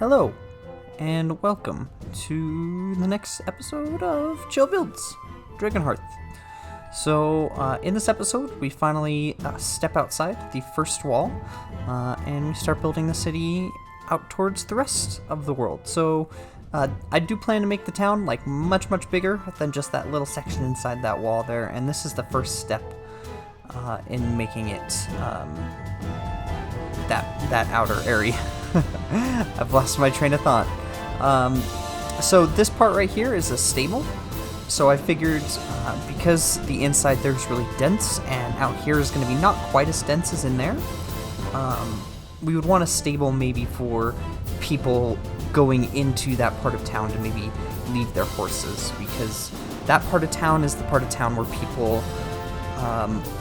Hello, and welcome to the next episode of Chill Builds, Dragon Hearth. So, in this episode, we finally step outside the first wall, and we start building the city out towards the rest of the world. So, I do plan to make the town, like, much bigger than just that little section inside that wall there, and this is the first step in making it that outer area. I've lost my train of thought. So this part right here is a stable. So I figured because the inside there is really dense and out here is going to be not quite as dense as in there, we would want a stable maybe for people going into that part of town to maybe leave their horses, because that part of town is the part of town where people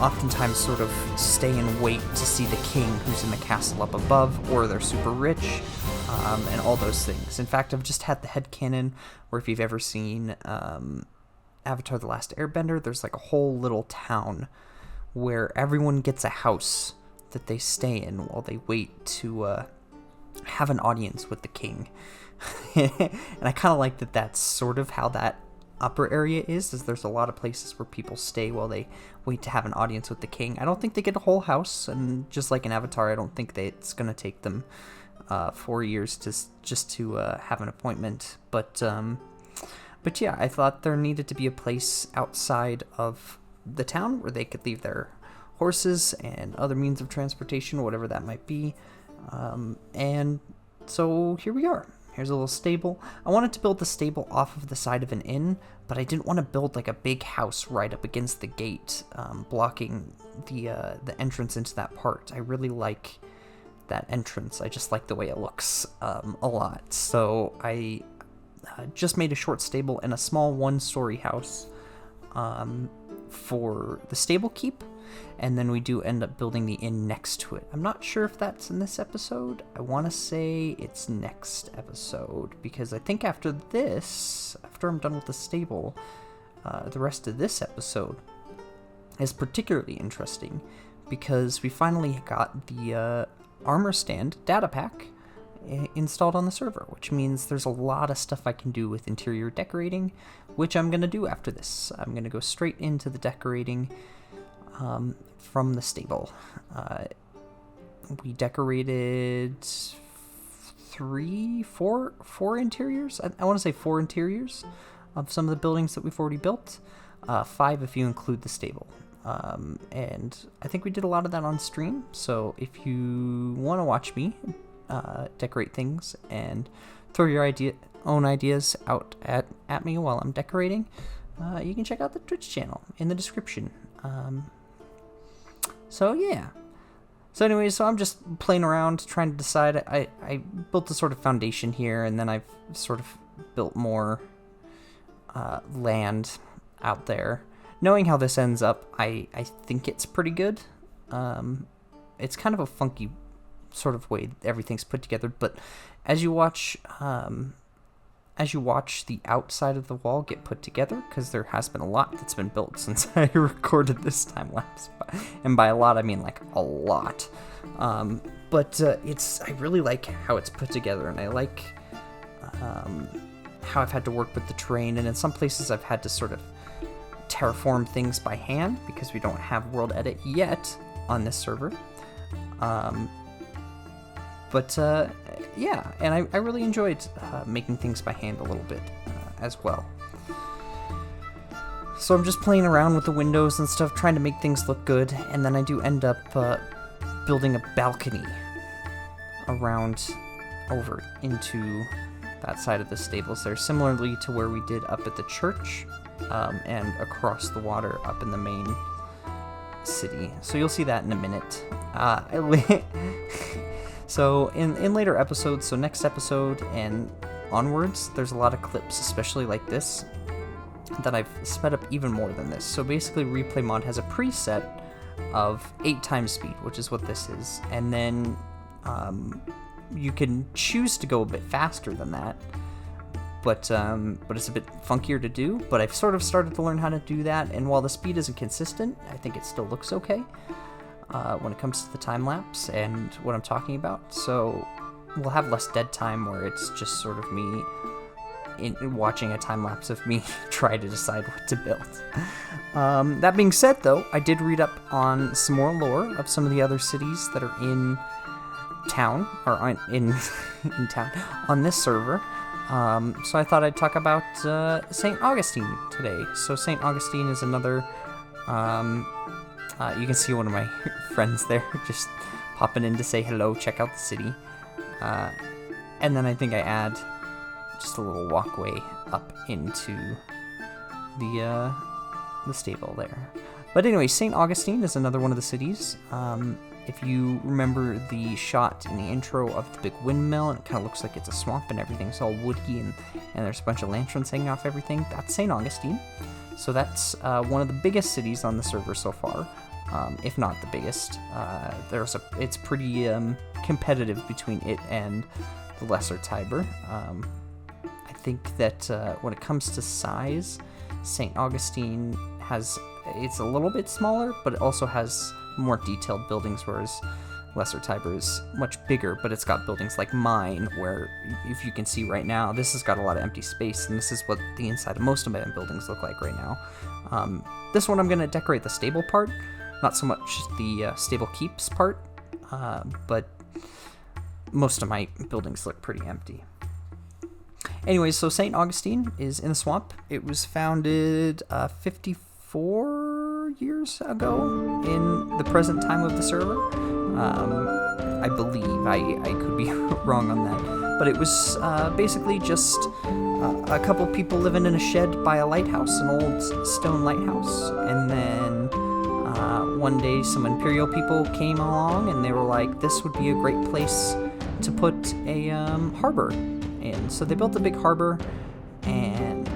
oftentimes sort of stay and wait to see the king who's in the castle up above, or they're super rich, and all those things. In fact, I've just had the headcanon where if you've ever seen Avatar The Last Airbender, there's like a whole little town where everyone gets a house that they stay in while they wait to have an audience with the king. And I kind of like that that's sort of how that upper area is there's a lot of places where people stay while they wait to have an audience with the king. I don't think they get a whole house, and just like in Avatar, I don't think it's going to take them 4 years to have an appointment. But yeah, I thought there needed to be a place outside of the town where they could leave their horses and other means of transportation, whatever that might be. And so here we are. Here's a little stable. I wanted to build the stable off of the side of an inn, but I didn't want to build like a big house right up against the gate, blocking the entrance into that part. I really like that entrance. I just like the way it looks a lot. So I just made a short stable and a small one-story house for the stable keep. And then we do end up building the inn next to it. I'm not sure if that's in this episode. I want to say it's next episode, because I think after I'm done with the stable, the rest of this episode is particularly interesting, because we finally got the armor stand data pack installed on the server, which means there's a lot of stuff I can do with interior decorating, which I'm going to do after this. I'm going to go straight into the decorating from the stable. We decorated four interiors. I want to say 4 interiors of some of the buildings that we've already built. 5 if you include the stable. And I think we did a lot of that on stream. So if you want to watch me decorate things and throw your own ideas out at me while I'm decorating, you can check out the Twitch channel in the description. So yeah. So anyway, so I'm just playing around trying to decide. I built a sort of foundation here, and then I've sort of built more land out there. Knowing how this ends up, I think it's pretty good. It's kind of a funky sort of way everything's put together, but as you watch the outside of the wall get put together, because there has been a lot that's been built since I recorded this time lapse, and by a lot I mean like a lot. But I really like how it's put together, and I like how I've had to work with the terrain, and in some places I've had to sort of terraform things by hand because we don't have world edit yet on this server. Yeah, and I really enjoyed making things by hand a little bit as well. So I'm just playing around with the windows and stuff, trying to make things look good, and then I do end up building a balcony around over into that side of the stables there, similarly to where we did up at the church and across the water up in the main city. So you'll see that in a minute. So in later episodes, so next episode and onwards, there's a lot of clips, especially like this, that I've sped up even more than this. So basically Replay Mod has a preset of 8 times speed, which is what this is, and then you can choose to go a bit faster than that, but it's a bit funkier to do. But I've sort of started to learn how to do that, and while the speed isn't consistent, I think it still looks okay when it comes to the time lapse and what I'm talking about. So we'll have less dead time where it's just sort of me watching a time lapse of me try to decide what to build. That being said, though, I did read up on some more lore of some of the other cities that are in town, or in town on this server. So I thought I'd talk about St. Augustine today. So St. Augustine is another. You can see one of my friends there just popping in to say hello, check out the city, and then I think I add just a little walkway up into the stable there. But anyway, St. Augustine is another one of the cities. If you remember the shot in the intro of the big windmill, and it kind of looks like it's a swamp and everything's all woody, and there's a bunch of lanterns hanging off everything, that's St. Augustine. So that's one of the biggest cities on the server so far, if not the biggest. It's pretty competitive between it and the Lesser Tiber. I think that when it comes to size, St. Augustine it's a little bit smaller, but it also has more detailed buildings, whereas Lesser Tiber is much bigger, but it's got buildings like mine, where, if you can see right now, this has got a lot of empty space, and this is what the inside of most of my buildings look like right now. This one I'm going to decorate the stable part, not so much the stable keeps part, but most of my buildings look pretty empty. Anyways, so St. Augustine is in the swamp. It was founded 54 years ago in the present time of the server. I believe. I could be wrong on that. But it was basically just a couple people living in a shed by a lighthouse, an old stone lighthouse. And then one day some Imperial people came along and they were like, this would be a great place to put a harbor. And so they built a big harbor, and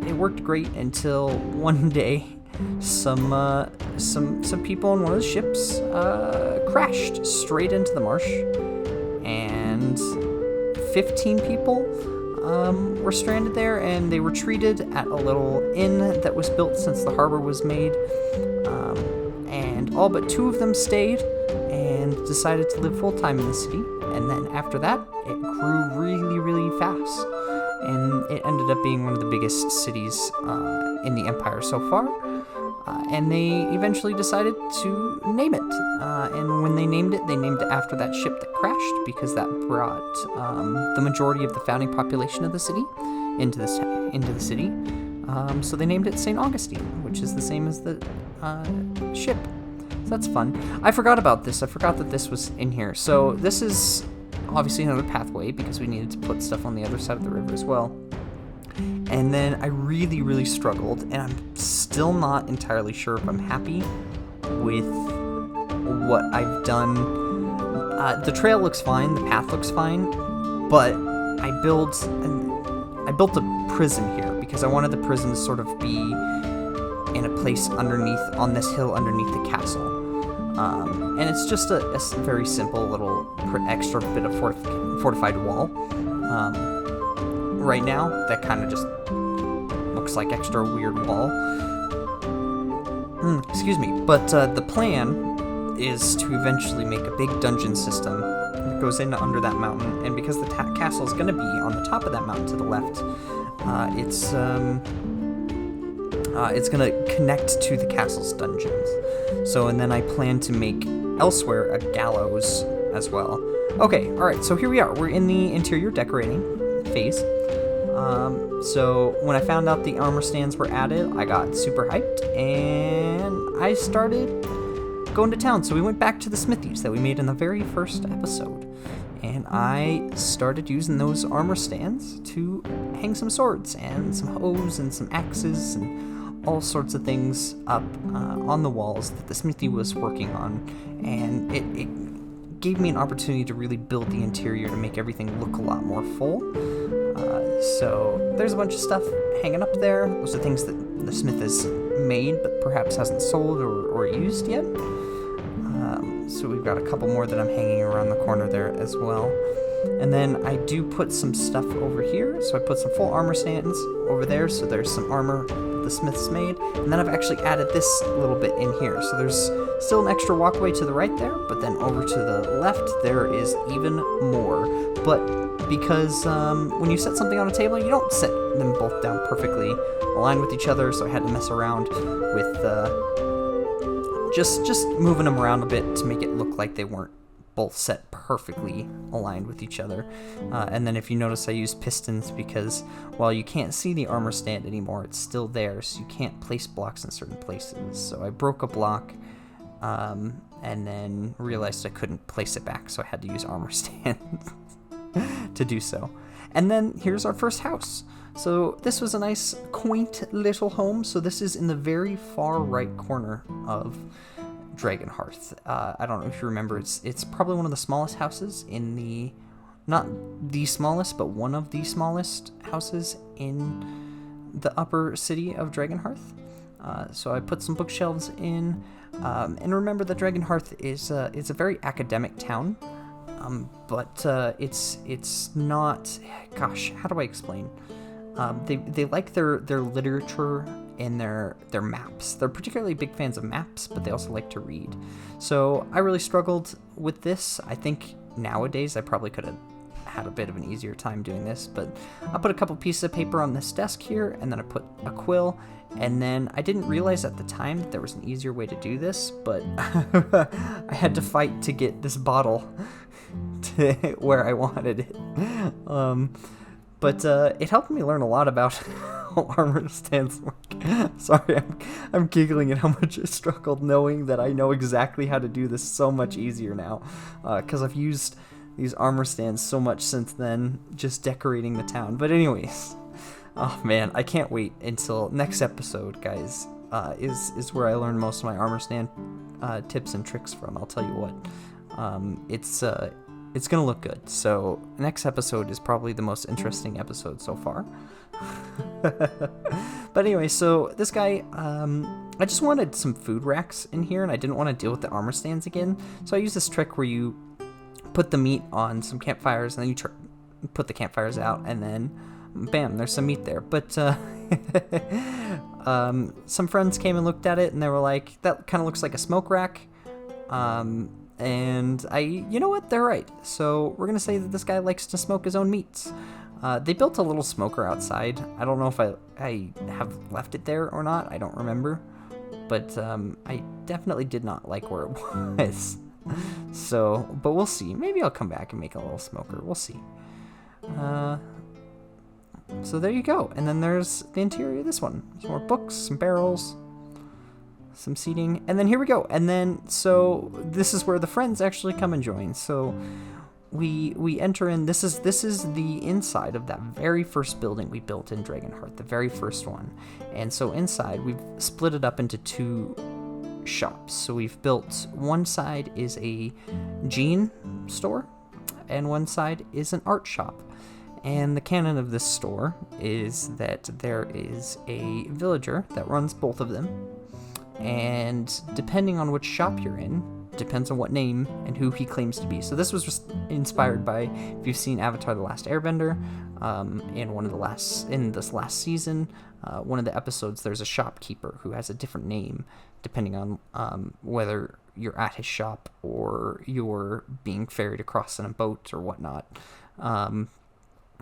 it worked great until one day some people on one of the ships crashed straight into the marsh, and 15 people were stranded there, and they were treated at a little inn that was built since the harbor was made, and all but 2 of them stayed and decided to live full-time in the city. And then after that, it grew really, really fast, and it ended up being one of the biggest cities in the Empire so far. And they eventually decided to name it. And when they named it after that ship that crashed, because that brought the majority of the founding population of the city into the city. So they named it St. Augustine, which is the same as the ship. So that's fun. I forgot about this. I forgot that this was in here. So this is obviously another pathway, because we needed to put stuff on the other side of the river as well. And then I really, really struggled, and I'm still not entirely sure if I'm happy with what I've done. The trail looks fine, the path looks fine, but I built a prison here because I wanted the prison to sort of be in a place on this hill underneath the castle. And it's just a very simple little extra bit of fortified wall. Right now, that kind of just looks like extra weird wall. Excuse me. But the plan is to eventually make a big dungeon system that goes in under that mountain. And because the castle is going to be on the top of that mountain to the left, it's going to connect to the castle's dungeons. So, and then I plan to make elsewhere a gallows as well. Okay, alright, so here we are. We're in the interior decorating phase. So when I found out the armor stands were added, I got super hyped, and I started going to town. So we went back to the smithies that we made in the very first episode, and I started using those armor stands to hang some swords and some hoes and some axes and all sorts of things up on the walls that the smithy was working on, and it gave me an opportunity to really build the interior to make everything look a lot more full. So there's a bunch of stuff hanging up there. Those are things that the smith has made but perhaps hasn't sold or used yet. So we've got a couple more that I'm hanging around the corner there as well. And then I do put some stuff over here. So I put some full armor stands over there. So there's some armor the smith's made. And then I've actually added this little bit in here. So there's still an extra walkway to the right there, but then over to the left, there is even more. But because when you set something on a table, you don't set them both down perfectly aligned with each other, so I had to mess around with just moving them around a bit to make it look like they weren't both set perfectly aligned with each other. And then if you notice, I used pistons because while you can't see the armor stand anymore, it's still there, so you can't place blocks in certain places. So I broke a block and then realized I couldn't place it back, so I had to use armor stands to do so. And then here's our first house. So this was a nice, quaint little home. So this is in the very far right corner of Dragon Hearth. I don't know if you remember, it's probably one of the smallest houses in the, not the smallest, but one of the smallest houses in the upper city of Dragon Hearth. So I put some bookshelves in, and remember that Dragon Hearth is a very academic town, but it's not, gosh, how do I explain? They like their literature and their maps. They're particularly big fans of maps, but they also like to read. So I really struggled with this. I think nowadays I probably could have had a bit of an easier time doing this, but I put a couple pieces of paper on this desk here, and then I put a quill, and then I didn't realize at the time that there was an easier way to do this, but I had to fight to get this bottle to where I wanted it. But it helped me learn a lot about how armor stands work. Sorry, I'm giggling at how much I struggled knowing that I know exactly how to do this so much easier now. Because I've used these armor stands so much since then, just decorating the town. But anyways, oh man, I can't wait until next episode, guys, is where I learn most of my armor stand tips and tricks from. I'll tell you what. It's gonna look good. So next episode is probably the most interesting episode so far. But anyway, so this guy, I just wanted some food racks in here, and I didn't want to deal with the armor stands again. So I used this trick where you put the meat on some campfires, and then you put the campfires out, and then bam, there's some meat there. But some friends came and looked at it, and they were like, that kind of looks like a smoke rack. And you know what, they're right. So we're gonna say that this guy likes to smoke his own meats. They built a little smoker outside. I don't know if I have left it there or not. I don't remember. But I definitely did not like where it was. So, but we'll see. Maybe I'll come back and make a little smoker. We'll see. So there you go. And then there's the interior of this one. Some more books, some barrels, some seating, and then here we go. And then, so this is where the friends actually come and join. So we enter in. This is the inside of that very first building we built in Dragon Hearth, the very first one. And so inside we've split it up into two shops. So we've built, one side is a jean store and one side is an art shop. And the canon of this store is that there is a villager that runs both of them. And depending on which shop you're in, depends on what name and who he claims to be. So this was just inspired by, if you've seen Avatar: The Last Airbender, in this last season, one of the episodes, there's a shopkeeper who has a different name depending on whether you're at his shop or you're being ferried across in a boat or whatnot.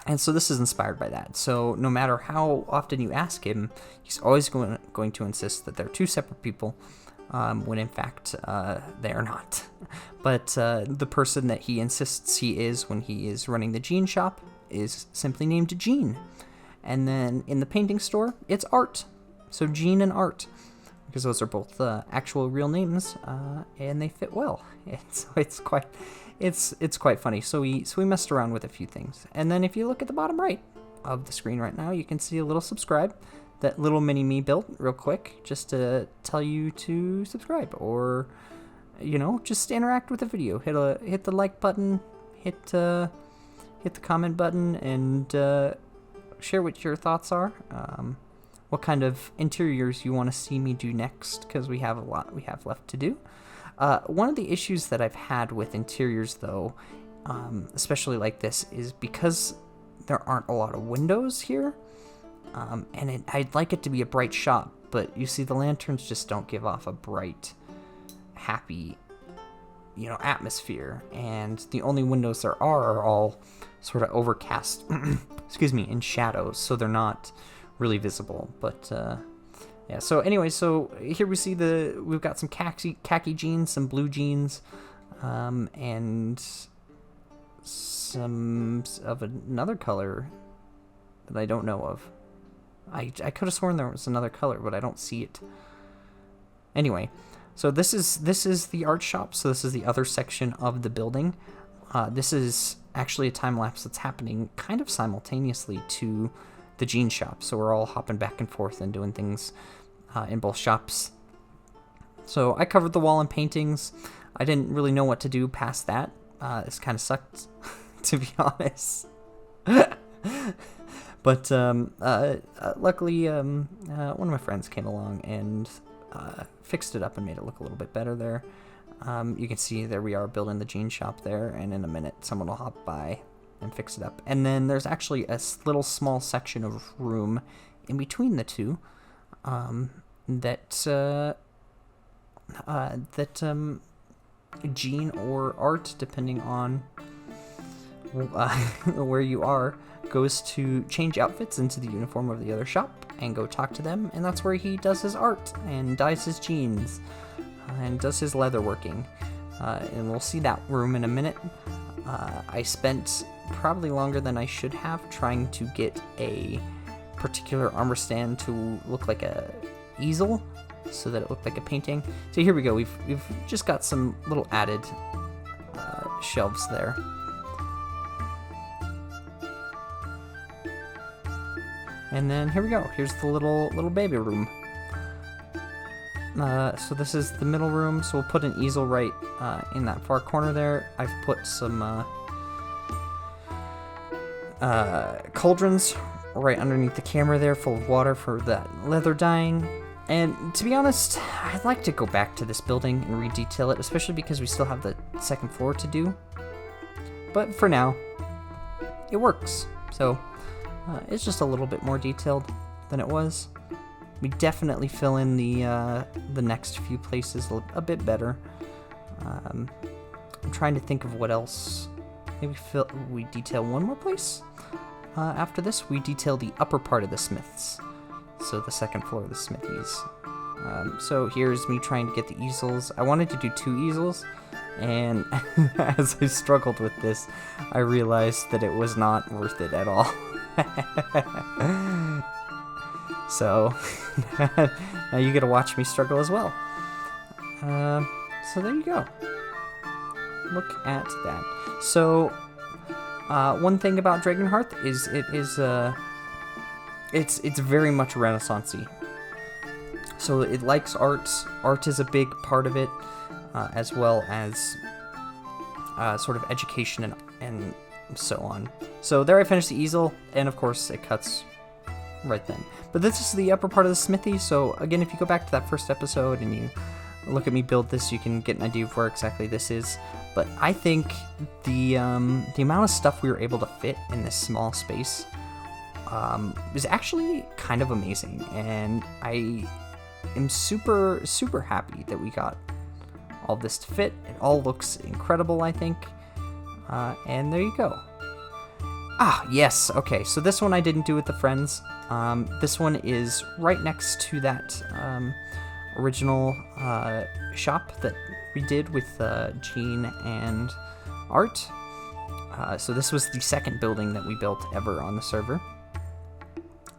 And so this is inspired by that. So no matter how often you ask him, he's always going to insist that they're two separate people, when in fact they are not. But the person that he insists he is when he is running the Jean shop is simply named Jean. And then in the painting store, it's Art. So Jean and Art, because those are both actual real names, and they fit well. And so it's quite funny. So we messed around with a few things. And then if you look at the bottom right of the screen right now, you can see a little subscribe that little mini me built real quick just to tell you to subscribe, or just interact with the video. Hit the like button, hit the comment button, and share what your thoughts are. What kind of interiors you want to see me do next, because we have left to do. One of the issues that I've had with interiors, though, especially like this, is because there aren't a lot of windows here, and I'd like it to be a bright shop, but you see the lanterns just don't give off a bright, happy, atmosphere, and the only windows there are all sort of overcast, excuse me, in shadows, so they're not really visible. But yeah, so anyway, so here we see we've got some khaki jeans, some blue jeans, and some of another color that I don't know of. I could have sworn there was another color, but I don't see it. Anyway, so this is the art shop. So this is the other section of the building. This is actually a time lapse that's happening kind of simultaneously to the jean shop. So we're all hopping back and forth and doing things in both shops. So I covered the wall in paintings. I didn't really know what to do past that. This kind of sucked, to be honest. But luckily, one of my friends came along and fixed it up and made it look a little bit better there. You can see there we are building the jean shop there, and in a minute someone will hop by and fix it up. And then there's actually a little small section of room in between the two that Jean or Art, depending on where you are, goes to change outfits into the uniform of the other shop and go talk to them, and that's where he does his art and dyes his jeans and does his leather working. And we'll see that room in a minute. I spent probably longer than I should have trying to get a particular armor stand to look like a easel so that it looked like a painting. So here we go. We've just got some little added shelves there. And then here we go. Here's the little baby room. So this is the middle room. So we'll put an easel right in that far corner there. I've put some cauldrons right underneath the camera there, full of water for that leather dyeing. And to be honest, I'd like to go back to this building and redetail it, especially because we still have the second floor to do. But for now, it works. So it's just a little bit more detailed than it was. We definitely fill in the next few places a bit better. I'm trying to think of what else. Maybe we detail one more place. After this, we detail the upper part of the smiths. So the second floor of the smithies. So here's me trying to get the easels. I wanted to do 2 easels, and as I struggled with this, I realized that it was not worth it at all. So now you get to watch me struggle as well. So there you go. Look at that. So one thing about Dragon Hearth is it's very much Renaissance-y. So it likes art. Art is a big part of it, as well as sort of education and so on. So there I finished the easel, and of course it cuts right then. But this is the upper part of the smithy, so again, if you go back to that first episode and you look at me build this, you can get an idea of where exactly this is. But I think the amount of stuff we were able to fit in this small space is actually kind of amazing, and I am super, super happy that we got all this to fit. It all looks incredible, I think. And there you go. Ah, yes, okay, so this one I didn't do with the friends. This one is right next to that original shop that we did with Jean and Art. So this was the second building that we built ever on the server.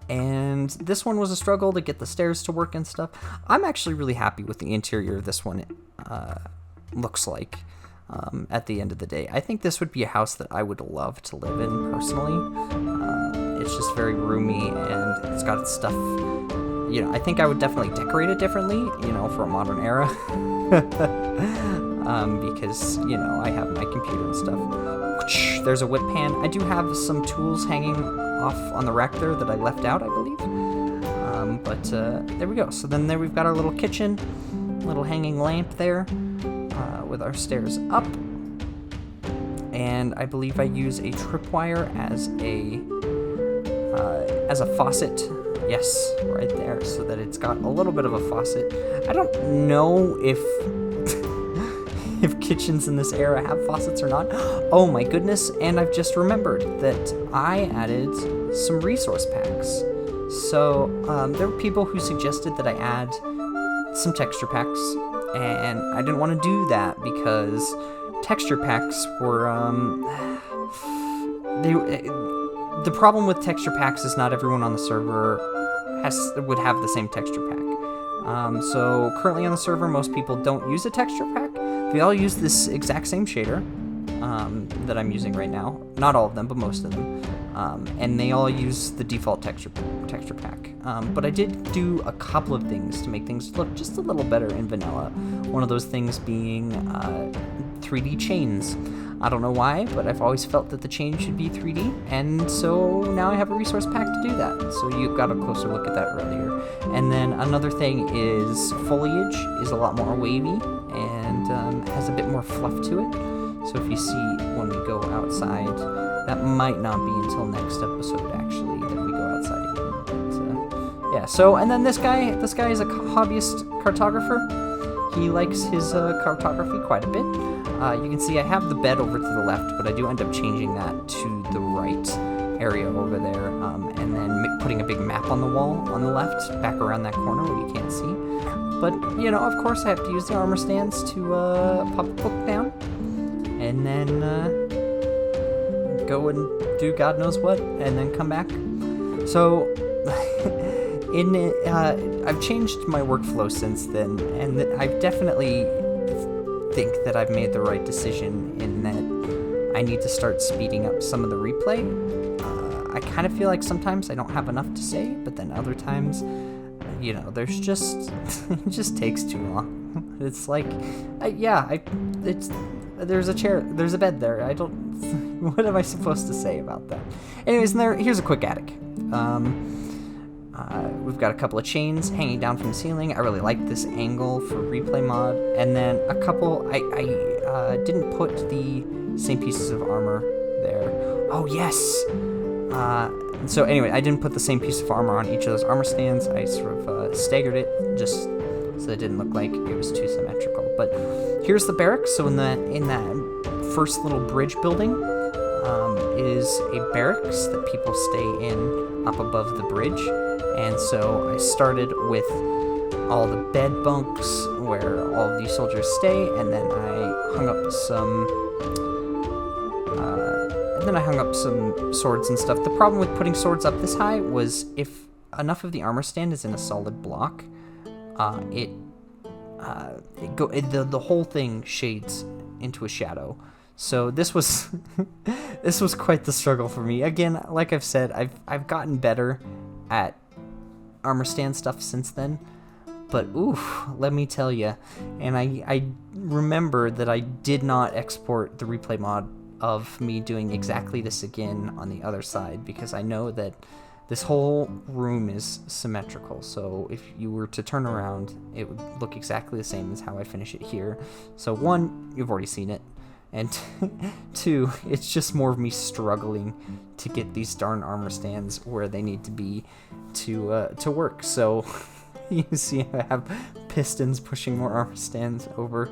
And this one was a struggle to get the stairs to work and stuff. I'm actually really happy with the interior of this one looks like at the end of the day. I think this would be a house that I would love to live in personally. It's just very roomy, and it's got its stuff. You know, I think I would definitely decorate it differently, you know, for a modern era. Because, you know, I have my computer and stuff. There's a whip pan. I do have some tools hanging off on the rack there that I left out, I believe. But there we go. So then there we've got our little kitchen, little hanging lamp there with our stairs up. and I believe I use a tripwire as a faucet. Yes, right there, so that it's got a little bit of a faucet. I don't know if if kitchens in this era have faucets or not. Oh my goodness, and I've just remembered that I added some resource packs. So there were people who suggested that I add some texture packs, and I didn't want to do that because texture packs were the problem with texture packs is not everyone on the server would have the same texture pack. So currently on the server, most people don't use a texture pack. They all use this exact same shader that I'm using right now. Not all of them, but most of them. And they all use the default texture pack. But I did do a couple of things to make things look just a little better in vanilla. One of those things being 3D chains. I don't know why, but I've always felt that the chain should be 3D, and so now I have a resource pack to do that. So you got a closer look at that earlier. And then another thing is foliage is a lot more wavy and has a bit more fluff to it. So if you see when we go outside, that might not be until next episode actually that we go outside again. But, yeah. So and then this guy is a hobbyist cartographer. He likes his cartography quite a bit. You can see I have the bed over to the left, but I do end up changing that to the right area over there, and then putting a big map on the wall on the left, back around that corner where you can't see. But, you know, of course I have to use the armor stands to pop a book down, and then go and do God knows what, and then come back. So... I've changed my workflow since then, and I definitely think that I've made the right decision in that I need to start speeding up some of the replay. I kind of feel like sometimes I don't have enough to say, but then other times, you know, there's just it just takes too long. It's like, there's a chair, there's a bed there. I don't. What am I supposed to say about that? Anyways, here's a quick attic. We've got a couple of chains hanging down from the ceiling. I really like this angle for replay mod. And then a couple, I didn't put the same pieces of armor there. Oh, yes! So anyway, I didn't put the same piece of armor on each of those armor stands. I sort of staggered it just so it didn't look like it was too symmetrical. But here's the barracks. So in that first little bridge building is a barracks that people stay in up above the bridge. And so I started with all the bed bunks where all of these soldiers stay, and then I hung up some swords and stuff. The problem with putting swords up this high was if enough of the armor stand is in a solid block, the whole thing shades into a shadow. So this was this was quite the struggle for me. Again, like I've said, I've gotten better at armor stand stuff since then, but oof, let me tell you. And I remember that I did not export the replay mod of me doing exactly this again on the other side, because I know that this whole room is symmetrical, so if you were to turn around, it would look exactly the same as how I finish it here. So one, you've already seen it, and two, it's just more of me struggling to get these darn armor stands where they need to be to work. So you see I have pistons pushing more armor stands over.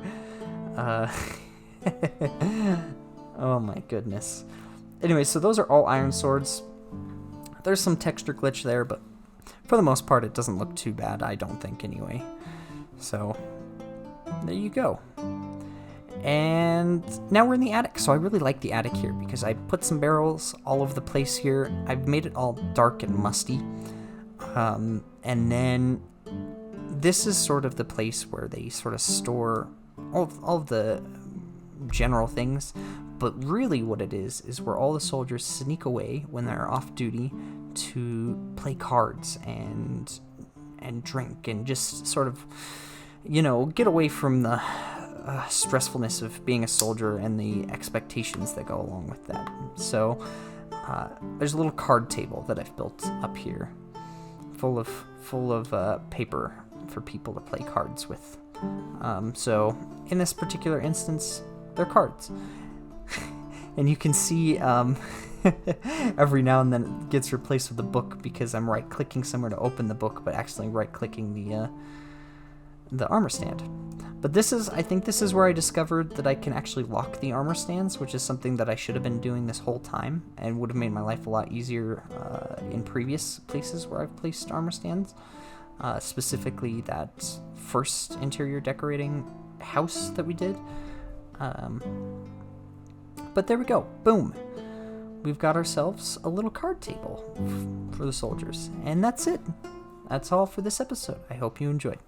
Oh my goodness. Anyway, so those are all iron swords. There's some texture glitch there, but for the most part it doesn't look too bad, I don't think anyway. So there you go. And now we're in the attic. So I really like the attic here because I put some barrels all over the place here. I've made it all dark and musty. And then this is sort of the place where they sort of store all of the general things. But really what it is where all the soldiers sneak away when they're off duty to play cards and drink and just sort of, you know, get away from the stressfulness of being a soldier and the expectations that go along with that. So there's a little card table that I've built up here, full of paper for people to play cards with. So in this particular instance, they're cards. And you can see every now and then it gets replaced with a book because I'm right-clicking somewhere to open the book, but accidentally right-clicking the armor stand. But I think this is where I discovered that I can actually lock the armor stands, which is something that I should have been doing this whole time and would have made my life a lot easier in previous places where I've placed armor stands. Specifically that first interior decorating house that we did. But there we go. Boom. We've got ourselves a little card table for the soldiers. And that's it. That's all for this episode. I hope you enjoyed.